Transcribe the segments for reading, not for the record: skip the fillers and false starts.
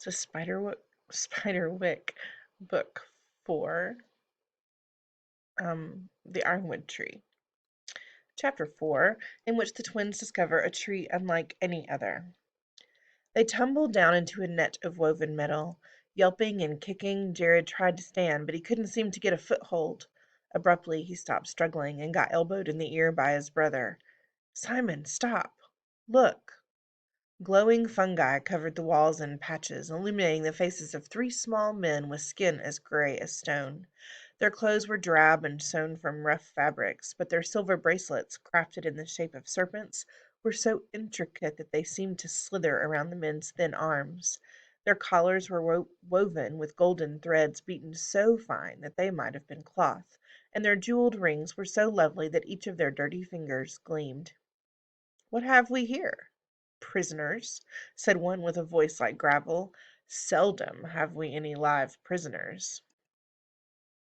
to Spiderwick Book 4, The Ironwood Tree. Chapter 4, in which the twins discover a tree unlike any other. They tumbled down into a net of woven metal. Yelping and kicking, Jared tried to stand, but he couldn't seem to get a foothold. Abruptly, he stopped struggling and got elbowed in the ear by his brother. "Simon, stop! Look!" Glowing fungi covered the walls in patches, illuminating the faces of three small men with skin as gray as stone. Their clothes were drab and sewn from rough fabrics, but their silver bracelets, crafted in the shape of serpents, were so intricate that they seemed to slither around the men's thin arms. Their collars were woven with golden threads beaten so fine that they might have been cloth, and their jeweled rings were so lovely that each of their dirty fingers gleamed. "What have we here?" "Prisoners," said one with a voice like gravel. "Seldom have we any live prisoners."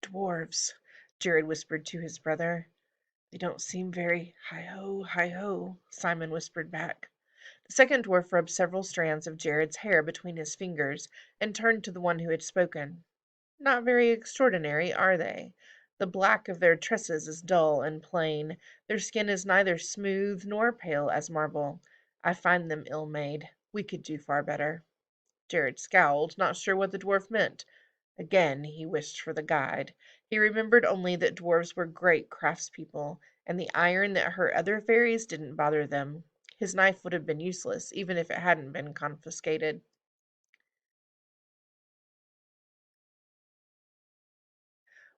"Dwarves," Jared whispered to his brother. "They don't seem very hi-ho, hi-ho," Simon whispered back. The second dwarf rubbed several strands of Jared's hair between his fingers and turned to the one who had spoken. "Not very extraordinary, are they? The black of their tresses is dull and plain. Their skin is neither smooth nor pale as marble. I find them ill-made. We could do far better." Jared scowled, not sure what the dwarf meant. Again he wished for the guide. He remembered only that dwarves were great craftspeople, and the iron that hurt other fairies didn't bother them. His knife would have been useless, even if it hadn't been confiscated.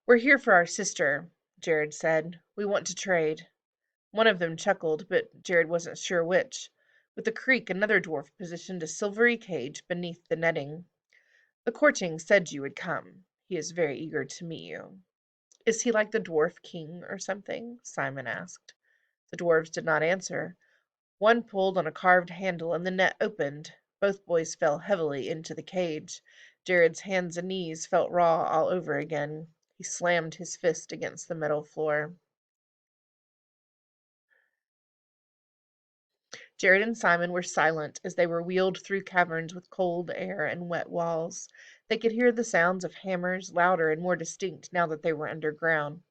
"We're here for our sister," Jared said. "We want to trade." One of them chuckled, but Jared wasn't sure which. With a creak, another dwarf positioned a silvery cage beneath the netting. "The courting said you would come. He is very eager to meet you." "Is he like the dwarf king or something?" Simon asked. The dwarves did not answer. One pulled on a carved handle and the net opened. Both boys fell heavily into the cage. Jared's hands and knees felt raw all over again. He slammed his fist against the metal floor. Jared and Simon were silent as they were wheeled through caverns with cold air and wet walls. They could hear the sounds of hammers, louder and more distinct now that they were underground,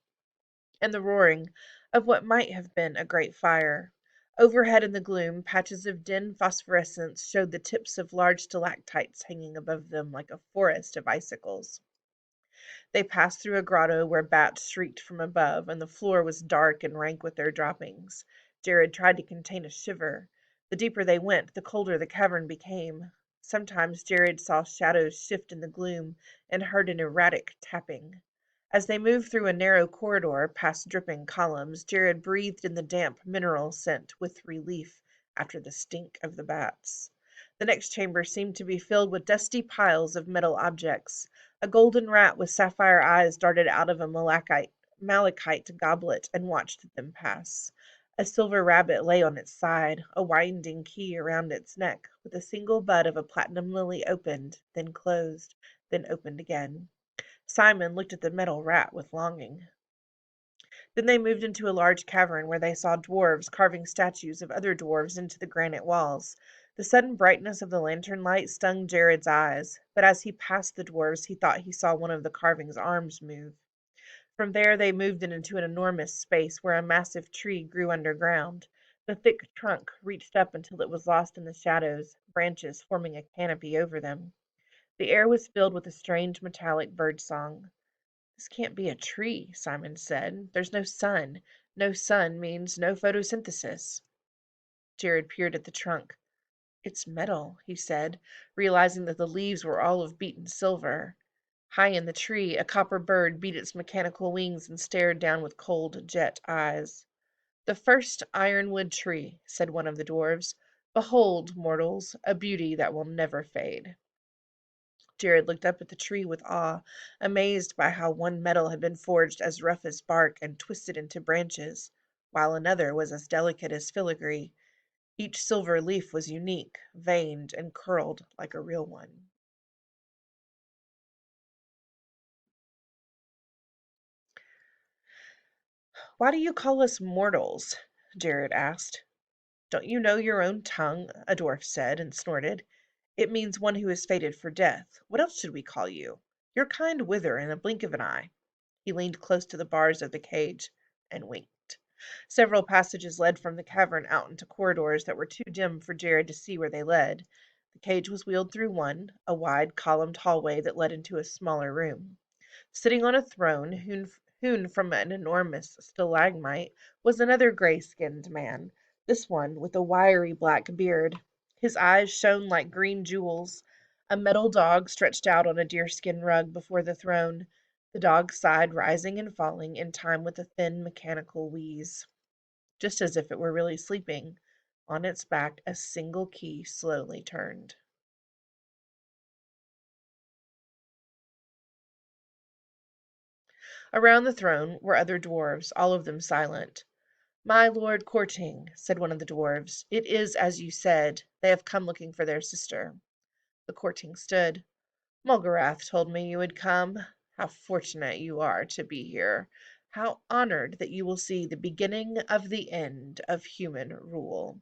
and the roaring of what might have been a great fire. Overhead in the gloom, patches of dim phosphorescence showed the tips of large stalactites hanging above them like a forest of icicles. They passed through a grotto where bats shrieked from above, and the floor was dark and rank with their droppings. Jared tried to contain a shiver. The deeper they went, the colder the cavern became. Sometimes Jared saw shadows shift in the gloom and heard an erratic tapping. As they moved through a narrow corridor past dripping columns, Jared breathed in the damp mineral scent with relief after the stink of the bats. The next chamber seemed to be filled with dusty piles of metal objects. A golden rat with sapphire eyes darted out of a malachite goblet and watched them pass. A silver rabbit lay on its side, a winding key around its neck, with a single bud of a platinum lily opened, then closed, then opened again. Simon looked at the metal rat with longing. Then they moved into a large cavern where they saw dwarves carving statues of other dwarves into the granite walls. The sudden brightness of the lantern light stung Jared's eyes, but as he passed the dwarves he thought he saw one of the carving's arms move. From there they moved into an enormous space where a massive tree grew underground. The thick trunk reached up until it was lost in the shadows, branches forming a canopy over them. The air was filled with a strange metallic bird song. "This can't be a tree," Simon said. "There's no sun. No sun means no photosynthesis." Jared peered at the trunk. "It's metal," he said, realizing that the leaves were all of beaten silver. High in the tree, a copper bird beat its mechanical wings and stared down with cold jet eyes. "The first ironwood tree," said one of the dwarves. "Behold, mortals, a beauty that will never fade." Jared looked up at the tree with awe, amazed by how one metal had been forged as rough as bark and twisted into branches, while another was as delicate as filigree. Each silver leaf was unique, veined and curled like a real one. "Why do you call us mortals?" Jared asked. "Don't you know your own tongue?" a dwarf said, and snorted. It means one who is fated for death. What else should we call you? Your kind wither in a blink of an eye." He leaned close to the bars of the cage and winked. Several passages led from the cavern out into corridors that were too dim for Jared to see where they led. The cage was wheeled through one, a wide columned hallway that led into a smaller room. Sitting on a throne hewn from an enormous stalagmite was another gray-skinned man, this one with a wiry black beard. His eyes shone like green jewels. A metal dog stretched out on a deerskin rug before the throne. The dog sighed, rising and falling in time with a thin mechanical wheeze, just as if it were really sleeping. On its back a single key slowly turned. Around the throne were other dwarfs, all of them silent. "My lord Courting," said one of the dwarfs, "it is as you said. They have come looking for their sister." The Courting stood. "Mulgarath told me you would come. How fortunate you are to be here. How honored that you will see the beginning of the end of human rule."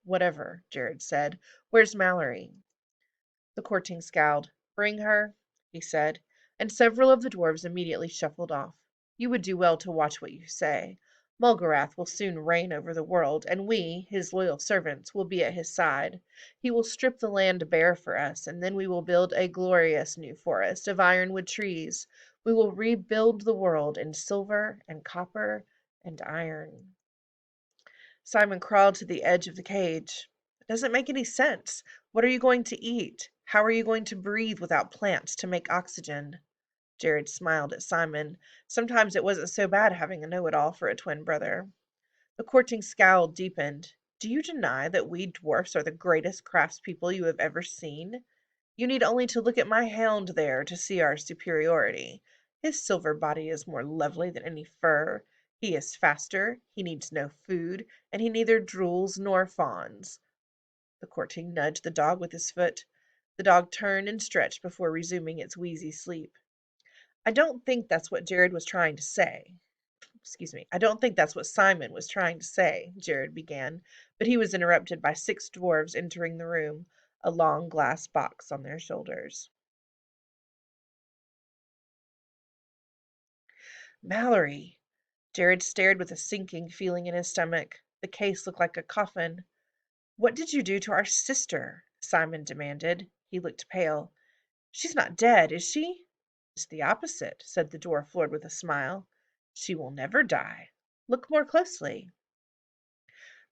"Whatever," Jared said. "Where's Mallory?" The Courting scowled. "Bring her," he said, and several of the dwarfs immediately shuffled off. "You would do well to watch what you say. Mulgarath will soon reign over the world, and we, his loyal servants, will be at his side. He will strip the land bare for us, and then we will build a glorious new forest of ironwood trees. We will rebuild the world in silver and copper and iron." Simon crawled to the edge of the cage. "It doesn't make any sense. What are you going to eat? How are you going to breathe without plants to make oxygen?" Jared smiled at Simon. Sometimes it wasn't so bad having a know-it-all for a twin brother. The courting scowl deepened. "Do you deny that we dwarfs are the greatest craftspeople you have ever seen? You need only to look at my hound there to see our superiority. His silver body is more lovely than any fur. He is faster, he needs no food, and he neither drools nor fawns." The courting nudged the dog with his foot. The dog turned and stretched before resuming its wheezy sleep. "I don't think that's what Jared was trying to say. Excuse me. I don't think that's what Simon was trying to say," Jared began, but he was interrupted by 6 dwarves entering the room, a long glass box on their shoulders. "Mallory!" Jared stared with a sinking feeling in his stomach. The case looked like a coffin. "What did you do to our sister?" Simon demanded. He looked pale. "She's not dead, is she?" "It's the opposite," said the dwarf lord with a smile. "She will never die. Look more closely."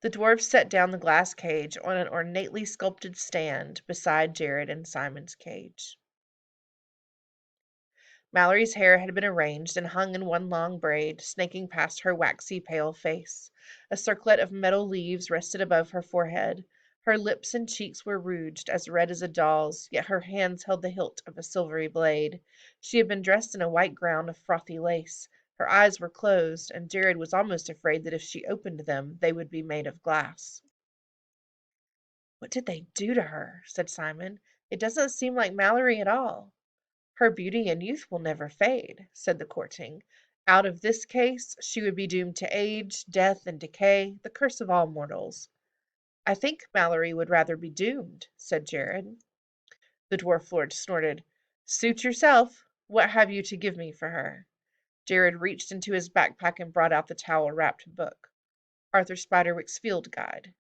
The dwarf set down the glass cage on an ornately sculpted stand beside Jared and Simon's cage. Mallory's hair had been arranged and hung in one long braid, snaking past her waxy pale face. A circlet of metal leaves rested above her forehead. Her lips and cheeks were rouged, as red as a doll's, yet her hands held the hilt of a silvery blade. She had been dressed in a white gown of frothy lace. Her eyes were closed, and Jared was almost afraid that if she opened them, they would be made of glass. "What did they do to her?" said Simon. "It doesn't seem like Mallory at all." "Her beauty and youth will never fade," said the courting. "Out of this case she would be doomed to age, death, and decay, the curse of all mortals." "I think Mallory would rather be doomed," said Jared. The dwarf lord snorted. "Suit yourself. What have you to give me for her?" Jared reached into his backpack and brought out the towel-wrapped book. Arthur Spiderwick's Field Guide.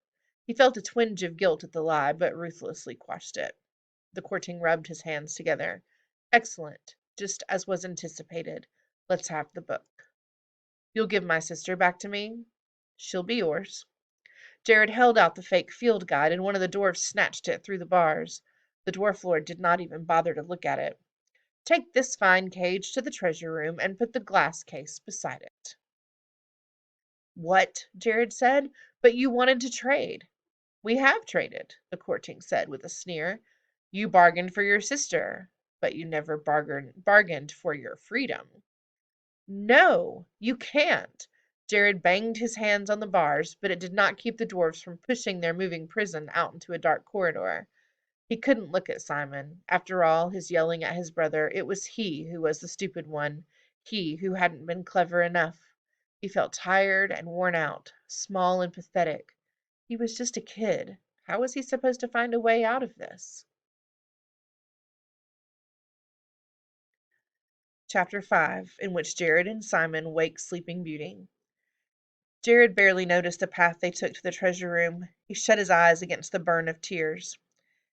He felt a twinge of guilt at the lie, but ruthlessly quashed it. The courting rubbed his hands together. "Excellent. Just as was anticipated. Let's have the book." "You'll give my sister back to me?" "She'll be yours." Jared held out the fake field guide, and one of the dwarfs snatched it through the bars. The dwarf lord did not even bother to look at it. "Take this fine cage to the treasure room and put the glass case beside it." "What?" Jared said. "But you wanted to trade." "We have traded," the courting said with a sneer. "You bargained for your sister, but you never bargained for your freedom." "No, you can't." Jared banged his hands on the bars, but it did not keep the dwarfs from pushing their moving prison out into a dark corridor. He couldn't look at Simon. After all his yelling at his brother, it was he who was the stupid one, he who hadn't been clever enough. He felt tired and worn out, small and pathetic. He was just a kid. How was he supposed to find a way out of this? Chapter 5, in which Jared and Simon wake Sleeping Beauty. Jared barely noticed the path they took to the treasure room. He shut his eyes against the burn of tears.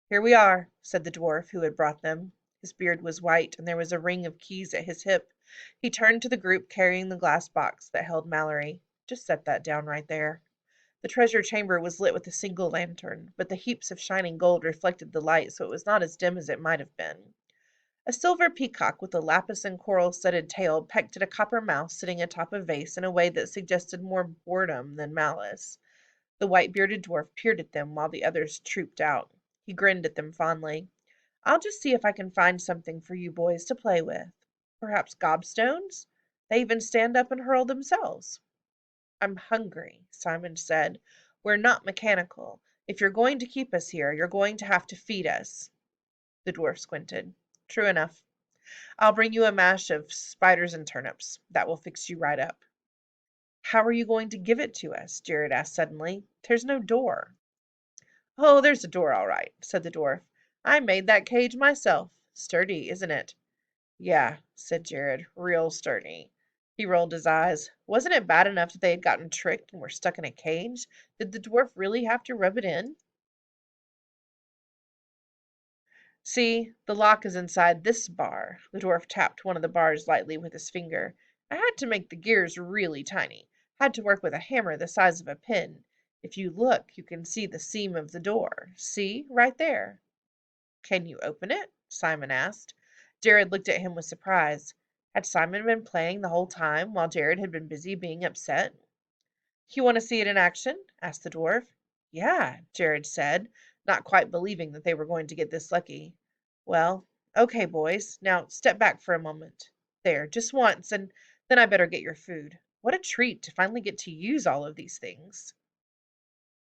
"Here we are," said the dwarf who had brought them. His beard was white, and there was a ring of keys at his hip. He turned to the group carrying the glass box that held Mallory. "Just set that down right there." The treasure chamber was lit with a single lantern, but the heaps of shining gold reflected the light, so it was not as dim as it might have been. A silver peacock with a lapis and coral-studded tail pecked at a copper mouse sitting atop a vase in a way that suggested more boredom than malice. The white-bearded dwarf peered at them while the others trooped out. He grinned at them fondly. "I'll just see if I can find something for you boys to play with. Perhaps gobstones? They even stand up and hurl themselves." "I'm hungry," Simon said. "We're not mechanical. If you're going to keep us here, you're going to have to feed us." The dwarf squinted. "True enough. I'll bring you a mash of spiders and turnips. That will fix you right up." "How are you going to give it to us?" Jared asked suddenly. "There's no door." "Oh, there's a door all right," said the dwarf. "I made that cage myself. Sturdy, isn't it?" "Yeah," said Jared. "Real sturdy." He rolled his eyes. Wasn't it bad enough that they had gotten tricked and were stuck in a cage? Did the dwarf really have to rub it in? "See, the lock is inside this bar." The dwarf tapped one of the bars lightly with his finger. "I had to make the gears really tiny. Had to work with a hammer the size of a pin. If you look, you can see the seam of the door. See, right there." "Can you open it?" Simon asked. Jared looked at him with surprise. Had Simon been playing the whole time while Jared had been busy being upset? "You want to see it in action?" asked the dwarf. "Yeah," Jared said, not quite believing that they were going to get this lucky. "Well, okay, boys. Now step back for a moment. There, just once, and then I better get your food. What a treat to finally get to use all of these things."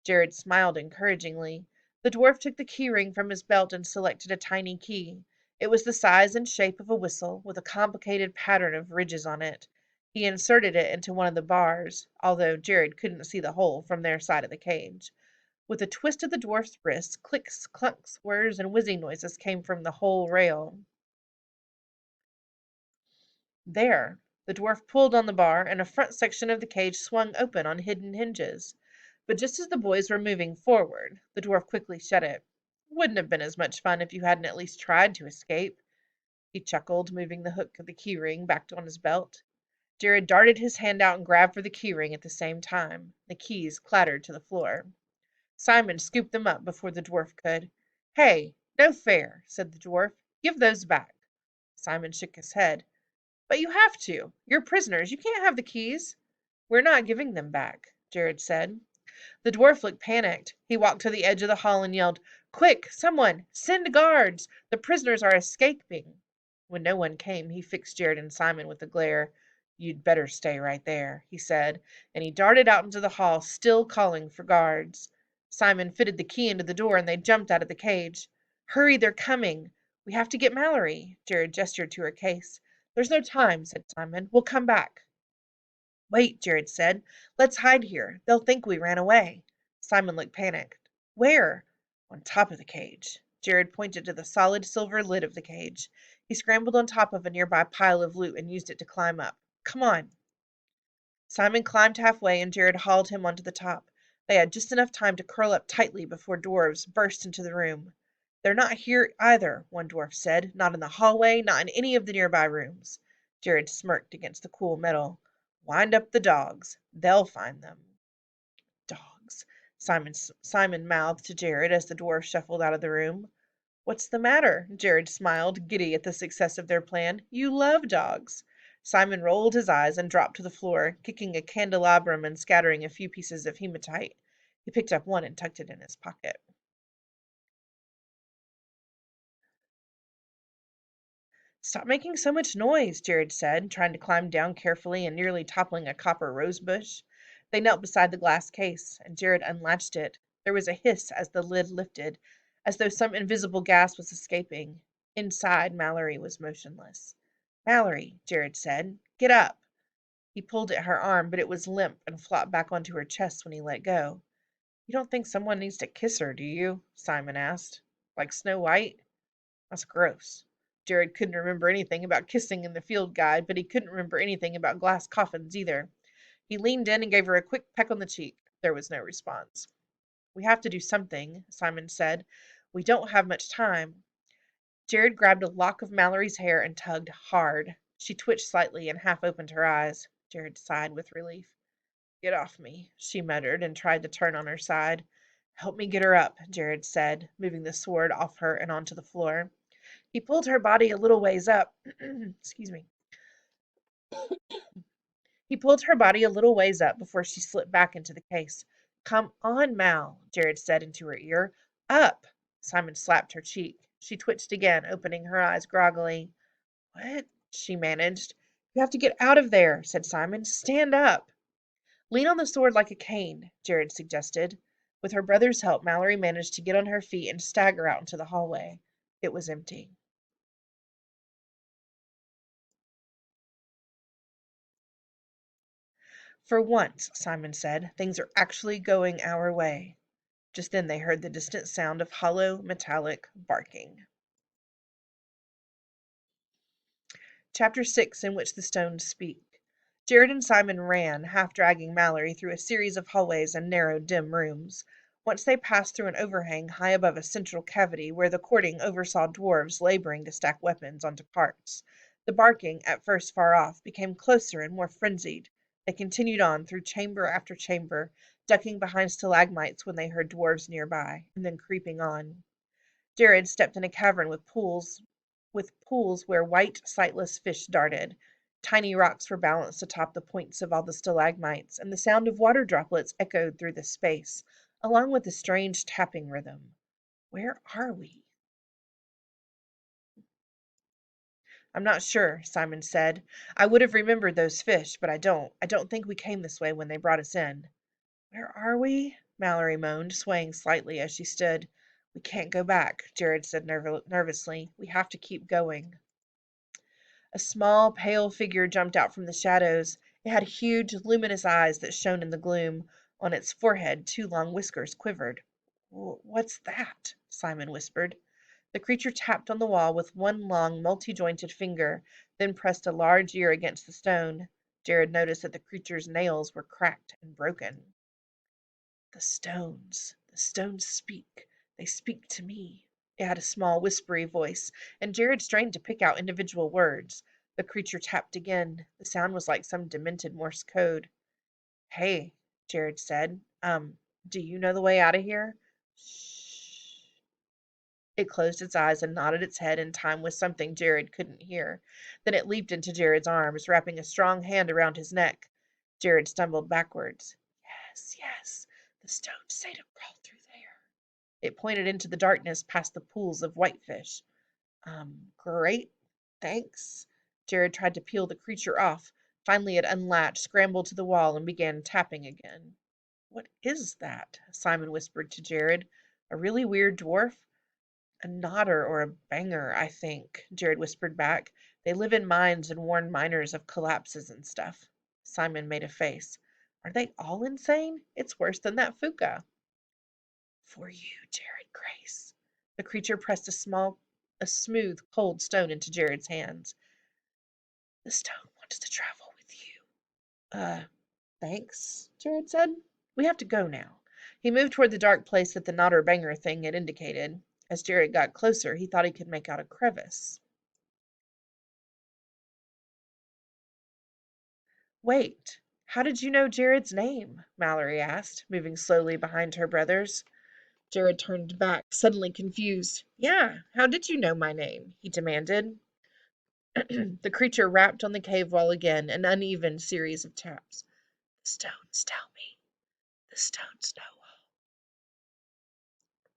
Jared smiled encouragingly. The dwarf took the key ring from his belt and selected a tiny key. It was the size and shape of a whistle, with a complicated pattern of ridges on it. He inserted it into one of the bars, although Jared couldn't see the hole from their side of the cage. With a twist of the dwarf's wrist, clicks, clunks, whirs, and whizzing noises came from the whole rail. There, the dwarf pulled on the bar, and a front section of the cage swung open on hidden hinges. But just as the boys were moving forward, the dwarf quickly shut it. "Wouldn't have been as much fun if you hadn't at least tried to escape." He chuckled, moving the hook of the key ring back on his belt. Jared darted his hand out and grabbed for the key ring at the same time. The keys clattered to the floor. Simon scooped them up before the dwarf could. "Hey, no fair," said the dwarf. "Give those back." Simon shook his head. "But you have to. You're prisoners. You can't have the keys." "We're not giving them back," Jared said. The dwarf looked panicked. He walked to the edge of the hall and yelled, "Quick, someone! Send guards! The prisoners are escaping!" When no one came, he fixed Jared and Simon with a glare. "You'd better stay right there," he said, and he darted out into the hall, still calling for guards. Simon fitted the key into the door, and they jumped out of the cage. "Hurry, they're coming! We have to get Mallory." Jared gestured to her case. "There's no time," said Simon. "We'll come back." "Wait," Jared said. "Let's hide here. They'll think we ran away." Simon looked panicked. "Where?" "On top of the cage." Jared pointed to the solid silver lid of the cage. He scrambled on top of a nearby pile of loot and used it to climb up. "Come on." Simon climbed halfway and Jared hauled him onto the top. They had just enough time to curl up tightly before dwarves burst into the room. "They're not here either," one dwarf said. "Not in the hallway, not in any of the nearby rooms." Jared smirked against the cool metal. "Wind up the dogs. They'll find them." "Dogs," Simon mouthed to Jared as the dwarf shuffled out of the room. "What's the matter?" Jared smiled, giddy at the success of their plan. "You love dogs." Simon rolled his eyes and dropped to the floor, kicking a candelabrum and scattering a few pieces of hematite. He picked up one and tucked it in his pocket. "Stop making so much noise," Jared said, trying to climb down carefully and nearly toppling a copper rose bush. They knelt beside the glass case, and Jared unlatched it. There was a hiss as the lid lifted, as though some invisible gas was escaping. Inside, Mallory was motionless. "Mallory," Jared said, "get up." He pulled at her arm, but it was limp and flopped back onto her chest when he let go. "You don't think someone needs to kiss her, do you?" Simon asked. "Like Snow White?" "That's gross." Jared couldn't remember anything about kissing in the field guide, but he couldn't remember anything about glass coffins either. He leaned in and gave her a quick peck on the cheek. There was no response. "We have to do something," Simon said. "We don't have much time." Jared grabbed a lock of Mallory's hair and tugged hard. She twitched slightly and half opened her eyes. Jared sighed with relief. "Get off me," she muttered, and tried to turn on her side. "Help me get her up," Jared said, moving the sword off her and onto the floor. He pulled her body a little ways up. Excuse me. He pulled her body a little ways up before she slipped back into the case. "Come on, Mal," Jared said into her ear. "Up!" Simon slapped her cheek. She twitched again, opening her eyes groggily. "What?" she managed. "You have to get out of there," said Simon. "Stand up." "Lean on the sword like a cane," Jared suggested. With her brother's help, Mallory managed to get on her feet and stagger out into the hallway. It was empty. "For once," Simon said, "things are actually going our way." Just then they heard the distant sound of hollow, metallic barking. Chapter 6, in which the stones speak. Jared and Simon ran, half dragging Mallory, through a series of hallways and narrow, dim rooms. Once they passed through an overhang high above a central cavity where the courting oversaw dwarves laboring to stack weapons onto carts. The barking, at first far off, became closer and more frenzied. They continued on through chamber after chamber, ducking behind stalagmites when they heard dwarves nearby, and then creeping on. Jared stepped in a cavern with pools where white, sightless fish darted. Tiny rocks were balanced atop the points of all the stalagmites, and the sound of water droplets echoed through the space, along with a strange tapping rhythm. Where are we? "I'm not sure," Simon said. "I would have remembered those fish, but I don't. I don't think we came this way when they brought us in." "Where are we?" Mallory moaned, swaying slightly as she stood. "We can't go back," Jared said nervously. "We have to keep going." A small, pale figure jumped out from the shadows. It had huge, luminous eyes that shone in the gloom. On its forehead, two long whiskers quivered. "What's that?" Simon whispered. The creature tapped on the wall with one long, multi-jointed finger, then pressed a large ear against the stone. Jared noticed that the creature's nails were cracked and broken. "The stones. The stones speak. They speak to me." It had a small, whispery voice, and Jared strained to pick out individual words. The creature tapped again. The sound was like some demented Morse code. "Hey," Jared said. Do you know the way out of here?" "Shh." It closed its eyes and nodded its head in time with something Jared couldn't hear. Then it leaped into Jared's arms, wrapping a strong hand around his neck. Jared stumbled backwards. "Yes, yes. The stones say to crawl through there." It pointed into the darkness past the pools of whitefish. Great. Thanks." Jared tried to peel the creature off. Finally it unlatched, scrambled to the wall, and began tapping again. "What is that?" Simon whispered to Jared. "A really weird dwarf?" "A nodder or a banger, I think," Jared whispered back. "They live in mines and warn miners of collapses and stuff." Simon made a face. "Are they all insane? It's worse than that Fuka." "For you, Jared Grace." The creature pressed a smooth, cold stone into Jared's hands. "The stone wants to travel with you." Thanks," Jared said. "We have to go now." He moved toward the dark place that the nodder banger thing had indicated. As Jared got closer, he thought he could make out a crevice. "Wait, how did you know Jared's name?" Mallory asked, moving slowly behind her brothers. Jared turned back, suddenly confused. "Yeah, how did you know my name?" he demanded. The creature rapped on the cave wall again, an uneven series of taps. "The stones tell me. The stones know all."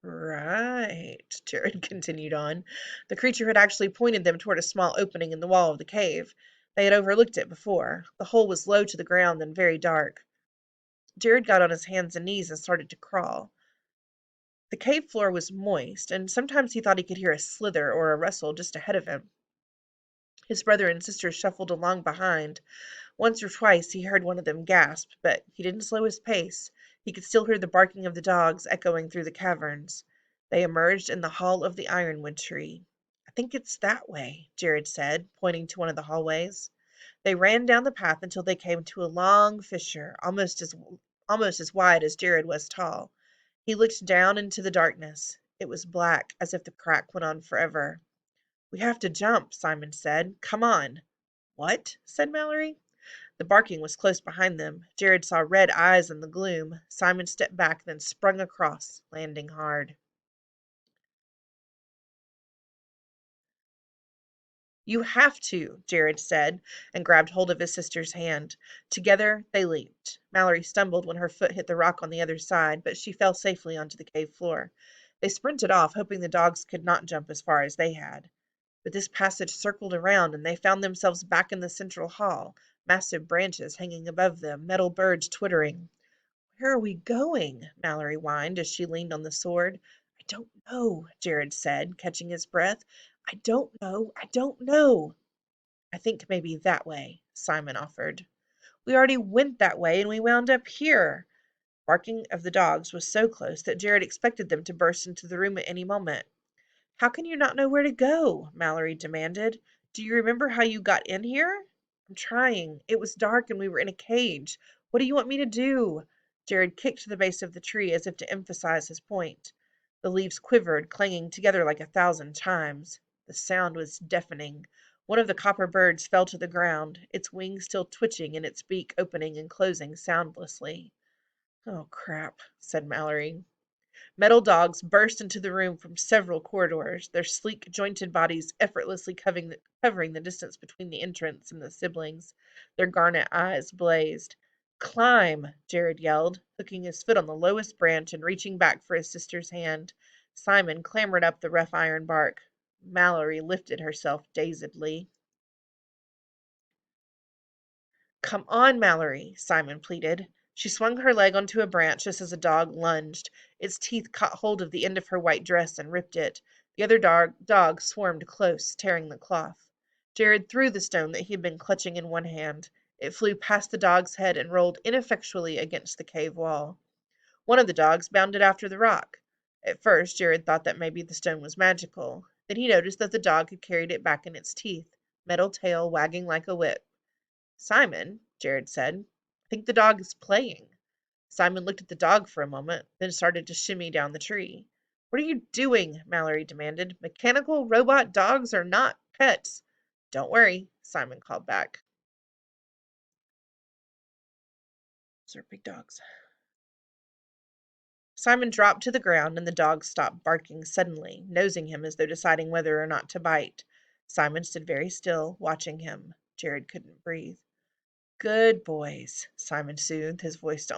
"Right," Jared continued on. The creature had actually pointed them toward a small opening in the wall of the cave. They had overlooked it before. The hole was low to the ground and very dark. Jared got on his hands and knees and started to crawl. The cave floor was moist, and sometimes he thought he could hear a slither or a rustle just ahead of him. His brother and sister shuffled along behind. Once or twice he heard one of them gasp, but he didn't slow his pace. He could still hear the barking of the dogs echoing through the caverns. They emerged in the hall of the ironwood tree. At think it's that way, Jared said, pointing to one of the hallways. They ran down the path until they came to a long fissure, almost as wide as Jared was tall. He looked down into the darkness. It was black, as if the crack went on forever. We have to jump, Simon said. Come on. What? Said Mallory. The barking was close behind them. Jared saw red eyes in the gloom. Simon stepped back, then sprung across, landing hard. You have to, Jared said, and grabbed hold of his sister's hand. Together they leaped. Mallory stumbled when her foot hit the rock on the other side, but she fell safely onto the cave floor. They sprinted off, hoping the dogs could not jump as far as they had. But this passage circled around, and they found themselves back in the central hall, massive branches hanging above them, metal birds twittering. Where are we going? Mallory whined as she leaned on the sword. I don't know, Jared said, catching his breath. I don't know. I don't know. I think maybe that way, Simon offered. We already went that way and we wound up here. Barking of the dogs was so close that Jared expected them to burst into the room at any moment. How can you not know where to go? Mallory demanded. Do you remember how you got in here? I'm trying. It was dark and we were in a cage. What do you want me to do? Jared kicked to the base of the tree as if to emphasize his point. The leaves quivered, clanging together like 1,000 chimes. The sound was deafening. One of the copper birds fell to the ground, its wings still twitching and its beak opening and closing soundlessly. Oh, crap, said Mallory. Metal dogs burst into the room from several corridors, their sleek, jointed bodies effortlessly covering the distance between the entrance and the siblings. Their garnet eyes blazed. Climb! Jared yelled, hooking his foot on the lowest branch and reaching back for his sister's hand. Simon clambered up the rough iron bark. Mallory lifted herself dazedly. Come on, Mallory, Simon pleaded. She swung her leg onto a branch just as a dog lunged. Its teeth caught hold of the end of her white dress and ripped it. The other dog swarmed close, tearing the cloth. Jared threw the stone that he had been clutching in one hand. It flew past the dog's head and rolled ineffectually against the cave wall. One of the dogs bounded after the rock. At first, Jared thought that maybe the stone was magical. Then he noticed that the dog had carried it back in its teeth, metal tail wagging like a whip. Simon, Jared said, I think the dog is playing. Simon looked at the dog for a moment, then started to shimmy down the tree. What are you doing? Mallory demanded. Mechanical robot dogs are not pets. Don't worry, Simon called back. Those are big dogs. Simon dropped to the ground and the dog stopped barking suddenly, nosing him as though deciding whether or not to bite. Simon stood very still, watching him. Jared couldn't breathe. Good boys, Simon soothed, his voice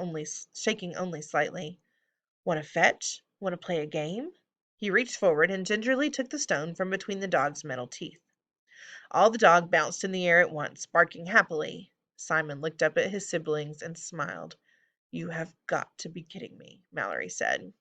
shaking only slightly. Want to fetch? Want to play a game? He reached forward and gingerly took the stone from between the dog's metal teeth. All the dog bounced in the air at once, barking happily. Simon looked up at his siblings and smiled. You have got to be kidding me, Mallory said.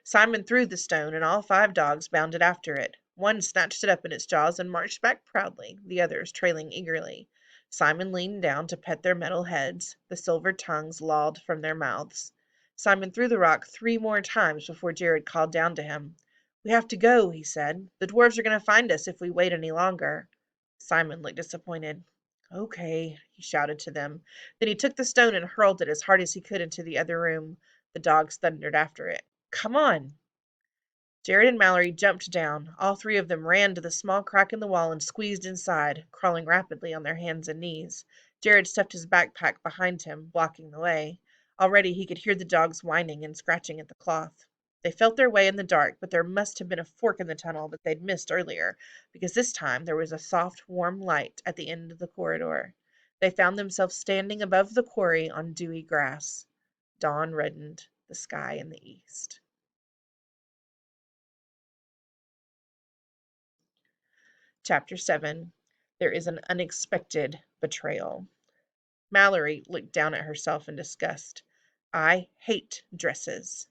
Simon threw the stone, and all 5 dogs bounded after it. One snatched it up in its jaws and marched back proudly, the others trailing eagerly. Simon leaned down to pet their metal heads. The silver tongues lolled from their mouths. Simon threw the rock 3 more times before Jared called down to him. We have to go, he said. The dwarves are going to find us if we wait any longer. Simon looked disappointed. Okay, he shouted to them. Then he took the stone and hurled it as hard as he could into the other room. The dogs thundered after it. Come on! Jared and Mallory jumped down. All 3 of them ran to the small crack in the wall and squeezed inside, crawling rapidly on their hands and knees. Jared stuffed his backpack behind him, blocking the way. Already he could hear the dogs whining and scratching at the cloth. They felt their way in the dark, but there must have been a fork in the tunnel that they'd missed earlier, because this time there was a soft, warm light at the end of the corridor. They found themselves standing above the quarry on dewy grass. Dawn reddened the sky in the east. Chapter 7. There is an unexpected betrayal. Mallory looked down at herself in disgust. I hate dresses.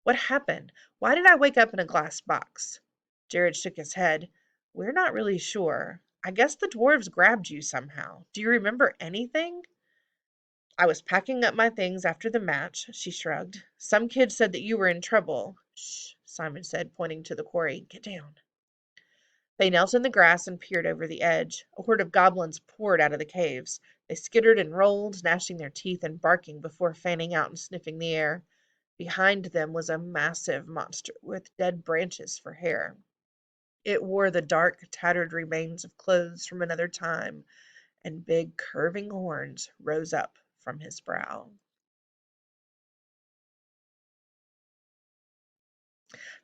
What happened? Why did I wake up in a glass box? Jared shook his head. We're not really sure. I guess the dwarves grabbed you somehow. Do you remember anything? I was packing up my things after the match, she shrugged. Some kid said that you were in trouble. Shh, Simon said, pointing to the quarry. Get down. They knelt in the grass and peered over the edge. A horde of goblins poured out of the caves. They skittered and rolled, gnashing their teeth and barking before fanning out and sniffing the air. Behind them was a massive monster with dead branches for hair. It wore the dark, tattered remains of clothes from another time, and big, curving horns rose up from his brow.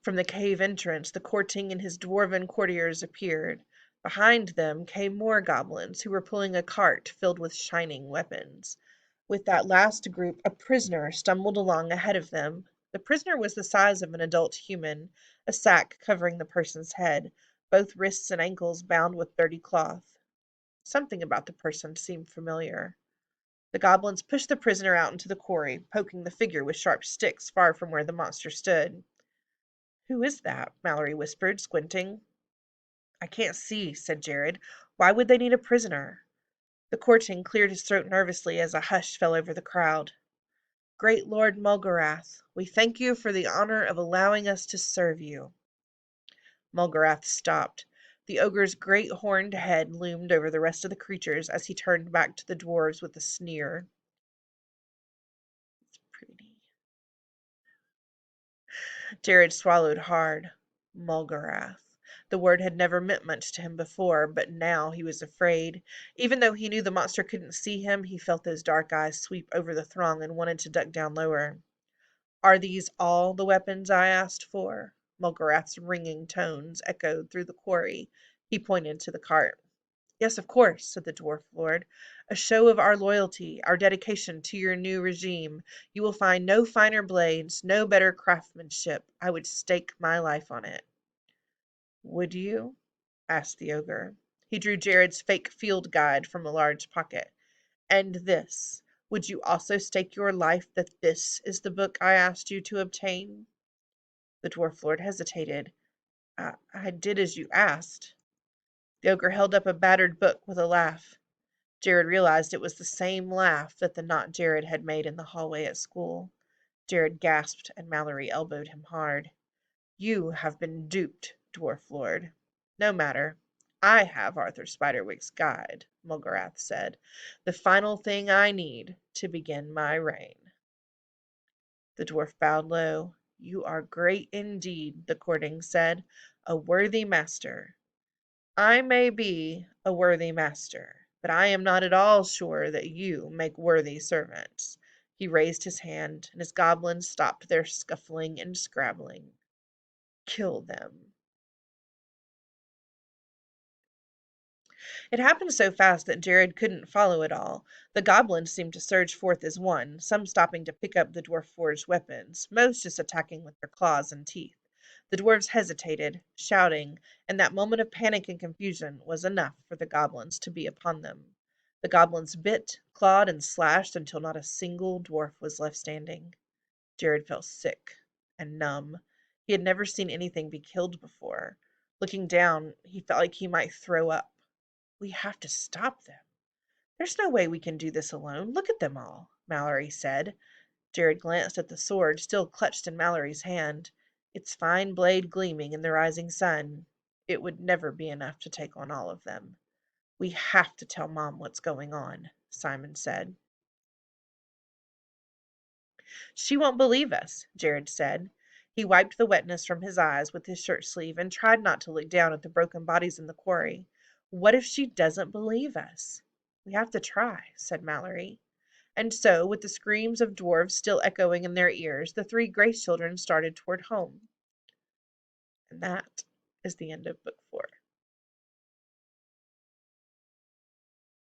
From the cave entrance, the courting and his dwarven courtiers appeared. Behind them came more goblins, who were pulling a cart filled with shining weapons. With that last group, a prisoner stumbled along ahead of them. The prisoner was the size of an adult human, a sack covering the person's head, both wrists and ankles bound with dirty cloth. Something about the person seemed familiar. The goblins pushed the prisoner out into the quarry, poking the figure with sharp sticks far from where the monster stood. "Who is that?" Mallory whispered, squinting. "I can't see," said Jared. "Why would they need a prisoner?" The courting cleared his throat nervously as a hush fell over the crowd. "Great Lord Mulgarath, we thank you for the honor of allowing us to serve you." Mulgarath stopped. The ogre's great horned head loomed over the rest of the creatures as he turned back to the dwarves with a sneer. "It's pretty." Jared swallowed hard. Mulgarath. The word had never meant much to him before, but now he was afraid. Even though he knew the monster couldn't see him, he felt those dark eyes sweep over the throng and wanted to duck down lower. "Are these all the weapons I asked for?" Mulgarath's ringing tones echoed through the quarry. He pointed to the cart. "Yes, of course," said the dwarf lord. "A show of our loyalty, our dedication to your new regime. You will find no finer blades, no better craftsmanship. I would stake my life on it." "Would you?" asked the ogre. He drew Jared's fake field guide from a large pocket. "And this. Would you also stake your life that this is the book I asked you to obtain?" The dwarf lord hesitated. I did as you asked." The ogre held up a battered book with a laugh. Jared realized it was the same laugh that the not Jared had made in the hallway at school. Jared gasped, and Mallory elbowed him hard. "You have been duped, dwarf lord." "No matter. I have Arthur Spiderwick's guide," Mulgarath said. "The final thing I need to begin my reign." The dwarf bowed low. "You are great indeed," the courting said. "A worthy master." "I may be a worthy master, but I am not at all sure that you make worthy servants." He raised his hand, and his goblins stopped their scuffling and scrabbling. "Kill them." It happened so fast that Jared couldn't follow it all. The goblins seemed to surge forth as one, some stopping to pick up the dwarf-forged weapons, most just attacking with their claws and teeth. The dwarves hesitated, shouting, and that moment of panic and confusion was enough for the goblins to be upon them. The goblins bit, clawed, and slashed until not a single dwarf was left standing. Jared felt sick and numb. He had never seen anything be killed before. Looking down, he felt like he might throw up. "We have to stop them. There's no way we can do this alone. Look at them all," Mallory said. Jared glanced at the sword still clutched in Mallory's hand, its fine blade gleaming in the rising sun. It would never be enough to take on all of them. "We have to tell Mom what's going on," Simon said. "She won't believe us," Jared said. He wiped the wetness from his eyes with his shirt sleeve and tried not to look down at the broken bodies in the quarry. "What if she doesn't believe us?" "We have to try," said Mallory. And so, with the screams of dwarves still echoing in their ears, the three Grace children started toward home. And that is the end of book 4.